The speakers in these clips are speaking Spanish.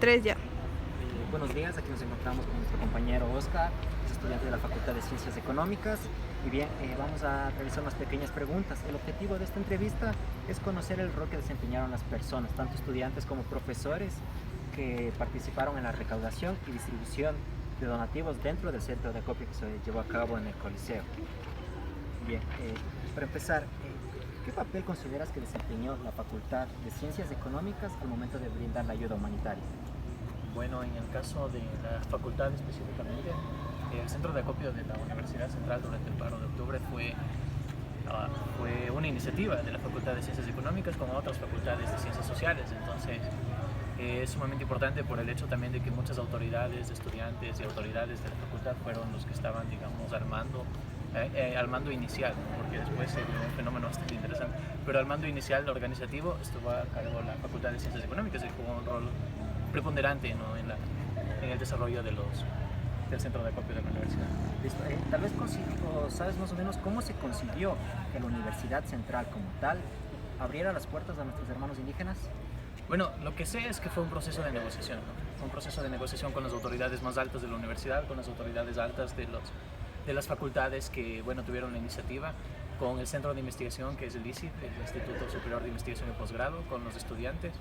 Tres ya. Buenos días, aquí nos encontramos con nuestro compañero Oscar, es estudiante de la Facultad de Ciencias Económicas. Y bien, vamos a realizar unas pequeñas preguntas. El objetivo de esta entrevista es conocer el rol que desempeñaron las personas, tanto estudiantes como profesores, que participaron en la recaudación y distribución de donativos dentro del centro de acopio que se llevó a cabo en el Coliseo. Bien, para empezar, ¿qué papel consideras que desempeñó la Facultad de Ciencias Económicas al momento de brindar la ayuda humanitaria? Bueno, en el caso de la facultad específicamente, el centro de acopio de la Universidad Central durante el paro de octubre fue una iniciativa de la Facultad de Ciencias Económicas con otras facultades de Ciencias Sociales. Entonces, es sumamente importante por el hecho también de que muchas autoridades, estudiantes y autoridades de la facultad fueron los que estaban, digamos, al mando inicial, ¿no? Porque después se dio un fenómeno bastante interesante, pero al mando inicial organizativo estuvo a cargo la Facultad de Ciencias Económicas y jugó un rol preponderante, ¿no? en el desarrollo del centro de acopio de la universidad. Listo. Tal vez sabes más o menos cómo se consiguió que la Universidad Central como tal abriera las puertas a nuestros hermanos indígenas. Bueno, lo que sé es que fue un proceso de negociación, ¿no? Fue un proceso de negociación con las autoridades más altas de la universidad, con las autoridades altas de las facultades que, bueno, tuvieron la iniciativa, con el centro de investigación que es el ICIP, el Instituto Superior de Investigación y Posgrado, con los estudiantes.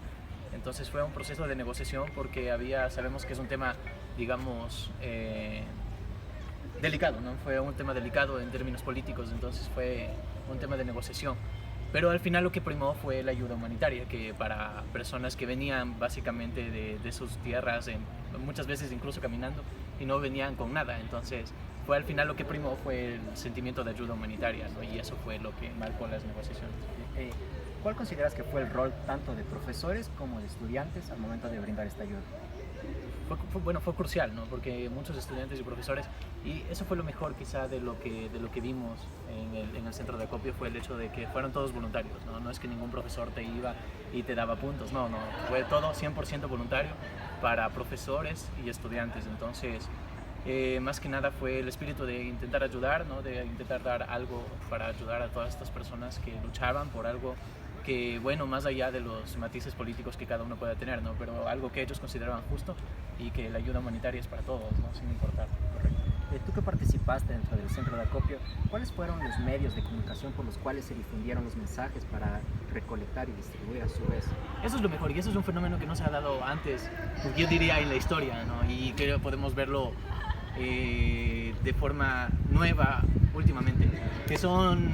Entonces fue un proceso de negociación porque sabemos que es un tema, digamos, delicado, ¿no? Fue un tema delicado en términos políticos, entonces fue un tema de negociación. Pero al final lo que primó fue la ayuda humanitaria, que para personas que venían básicamente de sus tierras, muchas veces incluso caminando, y no venían con nada. Entonces fue al final lo que primó fue el sentimiento de ayuda humanitaria, ¿no? Y eso fue lo que marcó las negociaciones. ¿Cuál consideras que fue el rol tanto de profesores como de estudiantes al momento de brindar esta ayuda? Fue crucial, ¿no? Porque muchos estudiantes y profesores, y eso fue lo mejor quizá de lo que vimos en el centro de acopio, fue el hecho de que fueron todos voluntarios, ¿no? No es que ningún profesor te iba y te daba puntos, no, fue todo 100% voluntario para profesores y estudiantes. Entonces, más que nada fue el espíritu de intentar ayudar, ¿no? De intentar dar algo para ayudar a todas estas personas que luchaban por algo que, bueno, más allá de los matices políticos que cada uno pueda tener, ¿no? Pero algo que ellos consideraban justo y que la ayuda humanitaria es para todos, ¿no? Sin importar. Correcto. Tú que participaste dentro del centro de acopio, ¿cuáles fueron los medios de comunicación por los cuales se difundieron los mensajes para recolectar y distribuir a su vez? Eso es lo mejor, y eso es un fenómeno que no se ha dado antes, yo diría, en la historia, ¿no? Y que podemos verlo de forma nueva últimamente, que son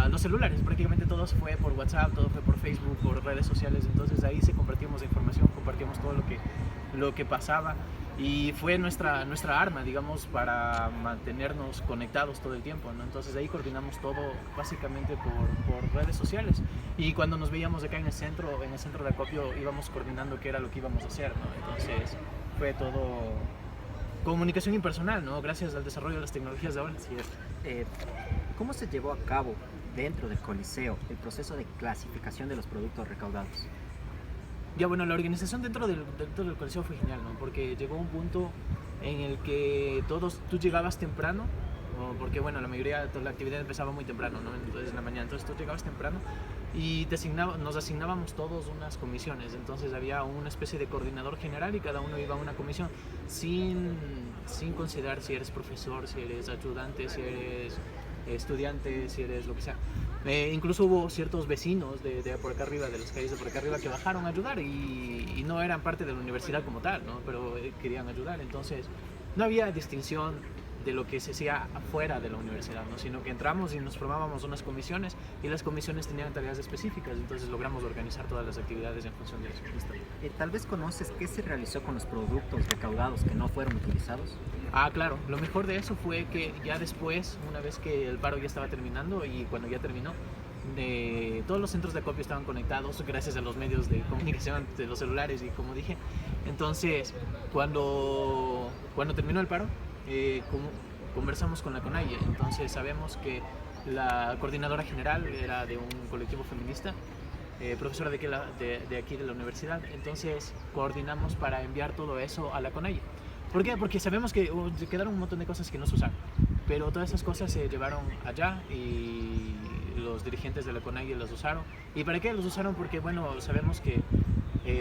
los celulares. Prácticamente todo fue por WhatsApp, todo fue por Facebook, por redes sociales. Entonces ahí se compartimos información, compartimos todo lo que pasaba, y fue nuestra arma, digamos, para mantenernos conectados todo el tiempo, ¿no? Entonces ahí coordinamos todo básicamente por redes sociales, y cuando nos veíamos acá en el centro de acopio, íbamos coordinando qué era lo que íbamos a hacer, ¿no? Entonces fue todo comunicación impersonal, ¿no? Gracias al desarrollo de las tecnologías de ahora. Así es. ¿Cómo se llevó a cabo dentro del Coliseo el proceso de clasificación de los productos recaudados? Ya, bueno, la organización dentro del Coliseo fue genial, ¿no? Porque llegó un punto en el que tú llegabas temprano, porque, bueno, la mayoría de la actividad empezaba muy temprano, ¿no? Entonces, en la mañana, entonces tú llegabas temprano y nos asignábamos todos unas comisiones. Entonces había una especie de coordinador general y cada uno iba a una comisión sin considerar si eres profesor, si eres ayudante, si eres estudiante, si eres lo que sea. Incluso hubo ciertos vecinos de por acá arriba, de las calles de por acá arriba, que bajaron a ayudar y no eran parte de la universidad como tal, ¿no? Pero querían ayudar. Entonces no había distinción de lo que se hacía afuera de la universidad, ¿no? Sino que entramos y nos formábamos unas comisiones, y las comisiones tenían tareas específicas. Entonces logramos organizar todas las actividades en función de eso. Tal vez conoces qué se realizó con los productos recaudados que no fueron utilizados. Claro, lo mejor de eso fue que ya después, una vez que el paro ya estaba terminando, y cuando ya terminó, todos los centros de acopio estaban conectados gracias a los medios de comunicación de los celulares, y como dije, entonces cuando terminó el paro, conversamos con la CONAIE. Entonces sabemos que la coordinadora general era de un colectivo feminista, profesora de aquí de la universidad. Entonces coordinamos para enviar todo eso a la CONAIE. ¿Por qué? Porque sabemos que quedaron un montón de cosas que no se usaron, pero todas esas cosas se llevaron allá y los dirigentes de la CONAIE los usaron. ¿Y para qué los usaron? Porque, bueno, sabemos que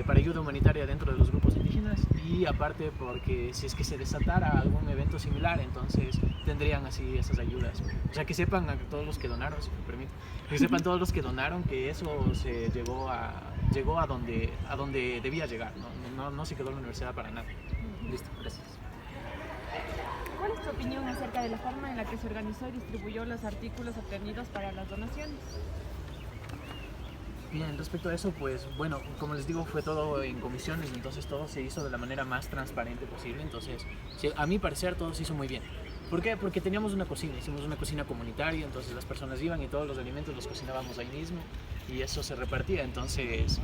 para ayuda humanitaria dentro de los grupos indígenas y aparte porque si es que se desatara algún evento similar, entonces tendrían así esas ayudas. O sea, que sepan a todos los que donaron, si me permite, que sepan todos los que donaron que eso se llegó a donde debía llegar, no se quedó en la universidad para nada. Listo, gracias. ¿Cuál es tu opinión acerca de la forma en la que se organizó y distribuyó los artículos obtenidos para las donaciones? Bien, respecto a eso, pues bueno, como les digo, fue todo en comisiones, entonces todo se hizo de la manera más transparente posible, entonces sí, a mi parecer todo se hizo muy bien. ¿Por qué? Porque teníamos una cocina, hicimos una cocina comunitaria, entonces las personas iban y todos los alimentos los cocinábamos ahí mismo y eso se repartía, entonces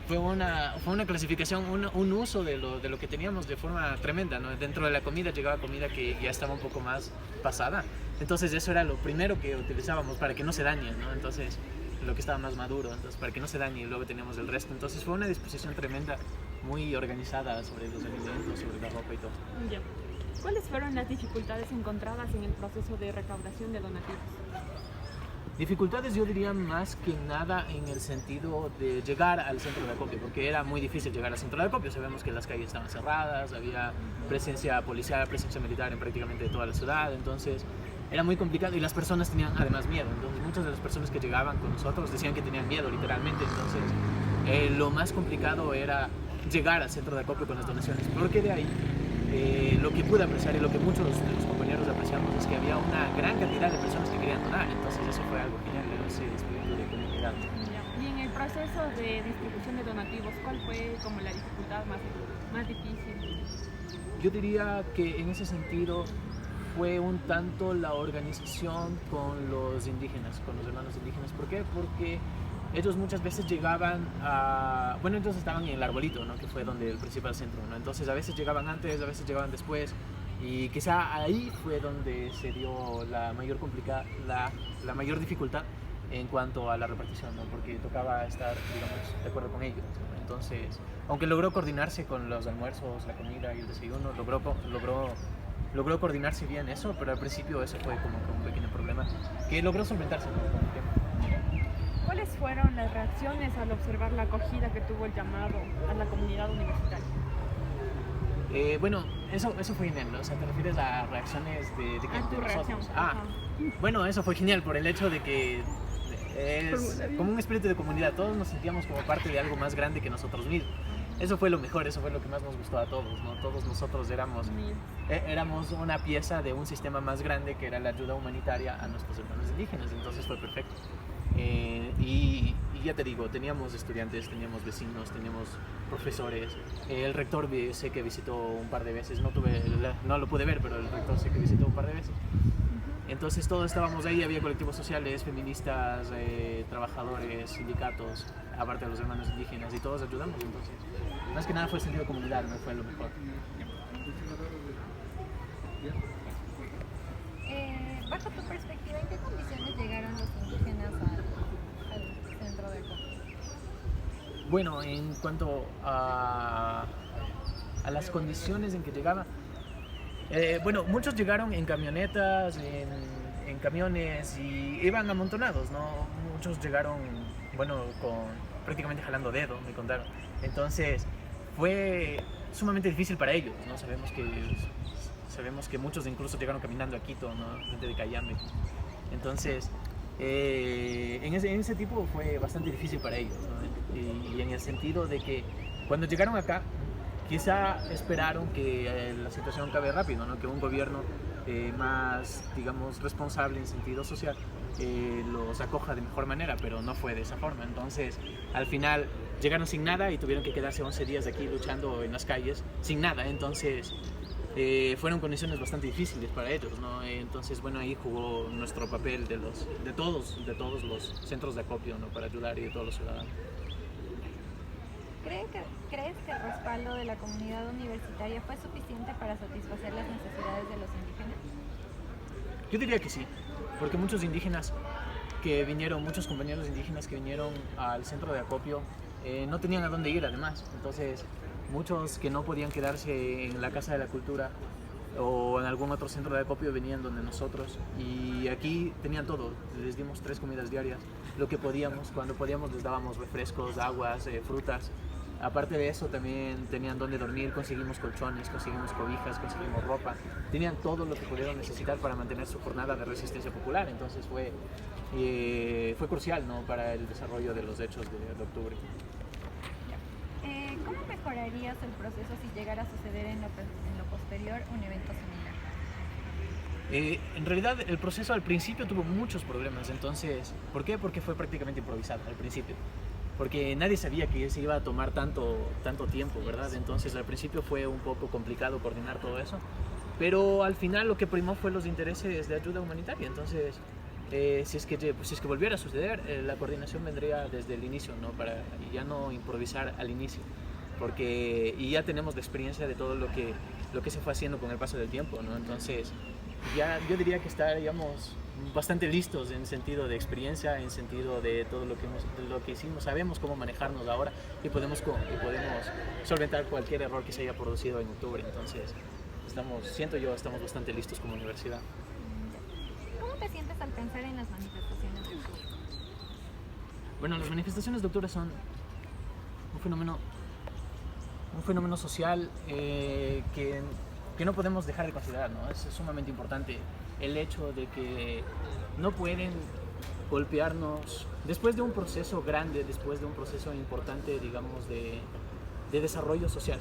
fue una clasificación, un uso de lo que teníamos de forma tremenda, ¿no? Dentro de la comida llegaba comida que ya estaba un poco más pasada, entonces eso era lo primero que utilizábamos para que no se dañe, ¿no? Entonces lo que estaba más maduro, entonces para que no se dañe y luego teníamos el resto, entonces fue una disposición tremenda, muy organizada sobre los alimentos, sobre la ropa y todo. Ya. ¿Cuáles fueron las dificultades encontradas en el proceso de recaudación de donativos? Dificultades yo diría más que nada en el sentido de llegar al centro de acopio, porque era muy difícil llegar al centro de acopio, sabemos que las calles estaban cerradas, había presencia policial, presencia militar en prácticamente toda la ciudad, entonces era muy complicado y las personas tenían además miedo, entonces muchas de las personas que llegaban con nosotros decían que tenían miedo literalmente, entonces lo más complicado era llegar al centro de acopio con las donaciones, porque de ahí lo que pude apreciar y lo que muchos de los compañeros apreciamos es que había una gran cantidad de personas que querían donar, entonces eso fue algo genial, ese espíritu de comunidad. Ya. Y en el proceso de distribución de donativos, ¿cuál fue como la dificultad más difícil? Yo diría que en ese sentido fue un tanto la organización con los indígenas, con los hermanos indígenas. ¿Por qué? Porque ellos muchas veces llegaban a... Bueno, ellos estaban en el arbolito, ¿no? Que fue donde el principal centro, ¿no? Entonces a veces llegaban antes, a veces llegaban después. Y quizá ahí fue donde se dio la mayor dificultad en cuanto a la repartición, ¿no? Porque tocaba estar, digamos, de acuerdo con ellos, ¿no? Entonces, aunque logró coordinarse con los almuerzos, la comida y el desayuno, logró coordinarse bien eso, pero al principio eso fue como que un pequeño problema que logró solventarse, ¿no? Con el tiempo. ¿Cuáles fueron las reacciones al observar la acogida que tuvo el llamado a la comunidad universitaria? Bueno, eso fue genial, ¿no? O sea, ¿te refieres a reacciones de nosotros? Reacción. Bueno, eso fue genial por el hecho de que es como un espíritu de comunidad, todos nos sentíamos como parte de algo más grande que nosotros mismos. Eso fue lo mejor, eso fue lo que más nos gustó a todos, ¿no? Todos nosotros éramos una pieza de un sistema más grande que era la ayuda humanitaria a nuestros hermanos indígenas, entonces fue perfecto. Y ya te digo, teníamos estudiantes, teníamos vecinos, teníamos profesores. El rector sé que visitó un par de veces, no lo pude ver, pero el rector sé que visitó un par de veces. Entonces todos estábamos ahí, había colectivos sociales, feministas, trabajadores, sindicatos, aparte de los hermanos indígenas, y todos ayudamos, entonces. Más que nada fue el sentido de comunidad, no fue lo mejor. Bajo tu perspectiva, ¿en qué condiciones llegaron los indígenas al centro de acopio? Bueno, en cuanto a las condiciones en que llegaban, bueno, muchos llegaron en camionetas, en camiones y iban amontonados, ¿no? Muchos llegaron, bueno, prácticamente jalando dedo, me contaron. Entonces, fue sumamente difícil para ellos, ¿no? Sabemos que muchos incluso llegaron caminando a Quito, ¿no? Gente de Cayambe. Entonces, en ese tipo fue bastante difícil para ellos, ¿no? Y en el sentido de que cuando llegaron acá, quizá esperaron que la situación acabe rápido, ¿no? Que un gobierno más, digamos, responsable en sentido social los acoja de mejor manera, pero no fue de esa forma. Entonces, al final llegaron sin nada y tuvieron que quedarse 11 días aquí luchando en las calles sin nada. Entonces, fueron condiciones bastante difíciles para ellos, ¿no? Entonces, bueno, ahí jugó nuestro papel de todos los centros de acopio, ¿no? Para ayudar y de todos los ciudadanos. ¿Crees que el respaldo de la comunidad universitaria fue suficiente para satisfacer las necesidades de los indígenas? Yo diría que sí, porque muchos compañeros indígenas que vinieron al centro de acopio no tenían a dónde ir además, entonces muchos que no podían quedarse en la Casa de la Cultura o en algún otro centro de acopio venían donde nosotros y aquí tenían todo, les dimos 3 comidas diarias, lo que podíamos, cuando podíamos les dábamos refrescos, aguas, frutas Aparte de eso, también tenían donde dormir, conseguimos colchones, conseguimos cobijas, conseguimos ropa. Tenían todo lo que pudieron necesitar para mantener su jornada de resistencia popular. Entonces fue crucial, ¿no?, para el desarrollo de los hechos de octubre. ¿Cómo mejorarías el proceso si llegara a suceder en lo posterior un evento similar? En realidad el proceso al principio tuvo muchos problemas. Entonces, ¿por qué? Porque fue prácticamente improvisado al principio. Porque nadie sabía que se iba a tomar tanto tiempo, ¿verdad? Entonces al principio fue un poco complicado coordinar todo eso, pero al final lo que primó fue los intereses de ayuda humanitaria. Entonces si es que volviera a suceder, la coordinación vendría desde el inicio, ¿no?, para ya no improvisar al inicio, y ya tenemos la experiencia de todo lo que se fue haciendo con el paso del tiempo, ¿no? Entonces ya yo diría que estaríamos bastante listos en sentido de experiencia, en sentido de todo lo que hicimos, sabemos cómo manejarnos ahora y podemos solventar cualquier error que se haya producido en octubre. Entonces estamos bastante listos como universidad. ¿Cómo te sientes al pensar en las manifestaciones de octubre? Bueno, las manifestaciones de octubre son un fenómeno social que no podemos dejar de considerar, ¿no? Es sumamente importante el hecho de que no pueden golpearnos después de un proceso grande, después de un proceso importante, digamos, de desarrollo social,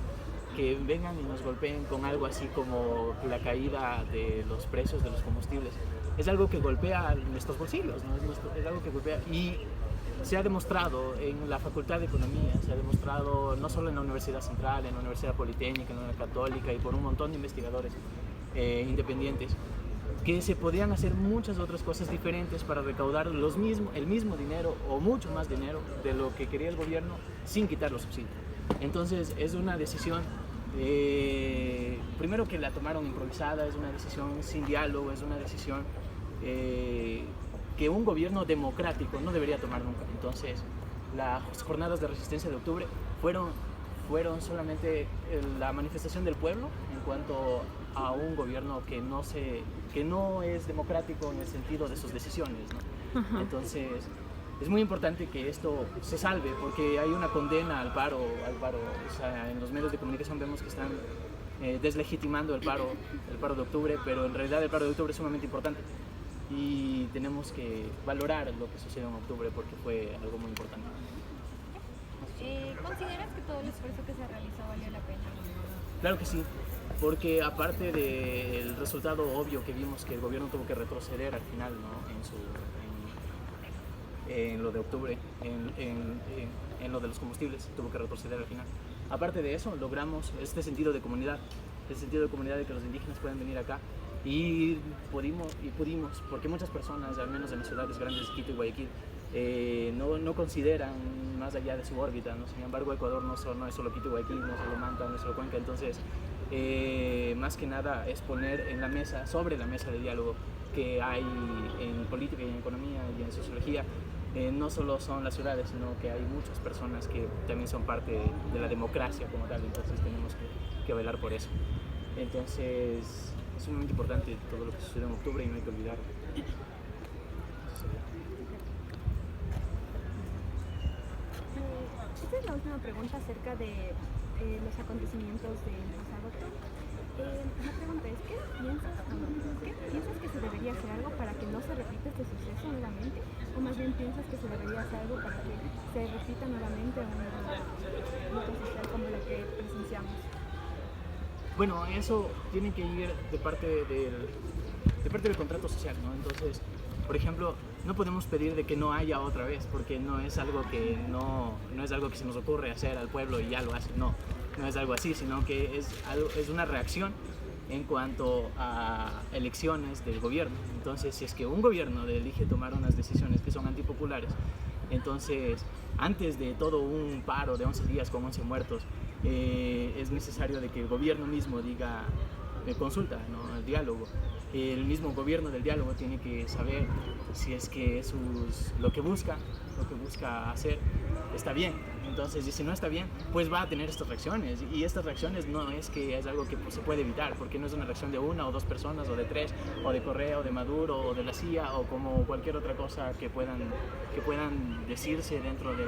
que vengan y nos golpeen con algo así como la caída de los precios de los combustibles. Es algo que golpea nuestros bolsillos, ¿no? Es algo que golpea, y se ha demostrado en la Facultad de Economía, se ha demostrado no solo en la Universidad Central, en la Universidad Politécnica, en la Católica y por un montón de investigadores independientes, que se podían hacer muchas otras cosas diferentes para recaudar el mismo dinero o mucho más dinero de lo que quería el gobierno sin quitar los subsidios. Entonces es una decisión, primero que la tomaron improvisada, es una decisión sin diálogo, es una decisión que un gobierno democrático no debería tomar nunca. Entonces las jornadas de resistencia de octubre fueron solamente la manifestación del pueblo en cuanto a un gobierno que no es democrático en el sentido de sus decisiones, ¿no? Entonces es muy importante que esto se salve, porque hay una condena al paro. O sea, en los medios de comunicación vemos que están deslegitimando el paro de octubre, pero en realidad el paro de octubre es sumamente importante y tenemos que valorar lo que sucedió en octubre porque fue algo muy importante. ¿Consideras que todo el esfuerzo que se realizó valió la pena? Claro que sí, porque aparte del resultado obvio que vimos, que el gobierno tuvo que retroceder al final, ¿no?, en lo de octubre, en lo de los combustibles, tuvo que retroceder al final. Aparte de eso, logramos este sentido de comunidad de que los indígenas pueden venir acá, y pudimos, porque muchas personas, al menos en las ciudades grandes, Quito y Guayaquil, no consideran más allá de su órbita, ¿no? Sin embargo, Ecuador no es solo Quito y Guayaquil, no es solo Manta, no es solo Cuenca. Entonces, más que nada es poner sobre la mesa de diálogo que hay en política y en economía y en sociología. No solo son las ciudades, sino que hay muchas personas que también son parte de la democracia como tal. Entonces tenemos que velar por eso. Entonces es sumamente importante todo lo que sucedió en octubre y no hay que olvidarlo. Esta es la última pregunta acerca de los acontecimientos del pasado octubre. La pregunta es, ¿qué piensas que se debería hacer algo para que no se repita este suceso nuevamente? ¿O más bien piensas que se debería hacer algo para que se repita nuevamente una lucha social como la que presenciamos? Bueno, eso tiene que ir de parte del contrato social, ¿no? Entonces, por ejemplo, no podemos pedir de que no haya otra vez, porque no es algo que se nos ocurre hacer al pueblo y ya lo hace. No es algo así, sino que es una reacción en cuanto a elecciones del gobierno. Entonces, si es que un gobierno elige tomar unas decisiones que son antipopulares, entonces, antes de todo un paro de 11 días con 11 muertos, es necesario de que el gobierno mismo diga consulta, ¿no?, el diálogo. El mismo gobierno del diálogo tiene que saber si es que lo que busca hacer está bien. Entonces, y si no está bien, pues va a tener estas reacciones. Y estas reacciones no es que es algo que se puede evitar, porque no es una reacción de una o dos personas, o de tres, o de Correa, o de Maduro, o de la CIA, o como cualquier otra cosa que puedan decirse dentro de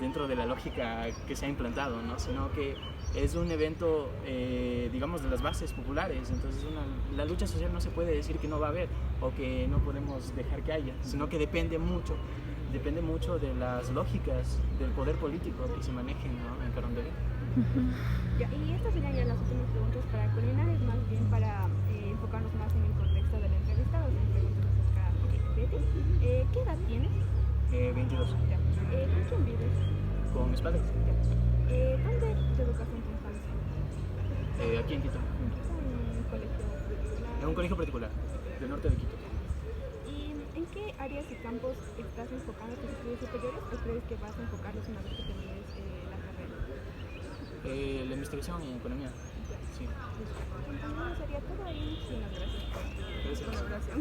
dentro de la lógica que se ha implantado, ¿no? Sino que es un evento, digamos, de las bases populares. Entonces la lucha social no se puede decir que no va a haber o que no podemos dejar que haya, sino que depende mucho de las lógicas del poder político que se manejen, ¿no?, en Carondelet. Ya, y estas serían ya las últimas preguntas para culminar, es más bien para enfocarnos más en el contexto de la entrevista, o sea, preguntas acerca de ti. ¿Qué edad tienes? 22. Ya. ¿Con quién vives? Con mis padres. ¿Dónde te educaste en tu infancia? Aquí en Quito. ¿Un colegio particular? En un colegio particular, del norte de Quito. ¿Y en qué áreas y campos estás enfocando tus estudios superiores o crees que vas a enfocarlos una vez que termines la carrera? La investigación en economía. Sí. Entonces sería todo ahí. Muchísimas gracias por Gracias. tu colaboración.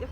Ya.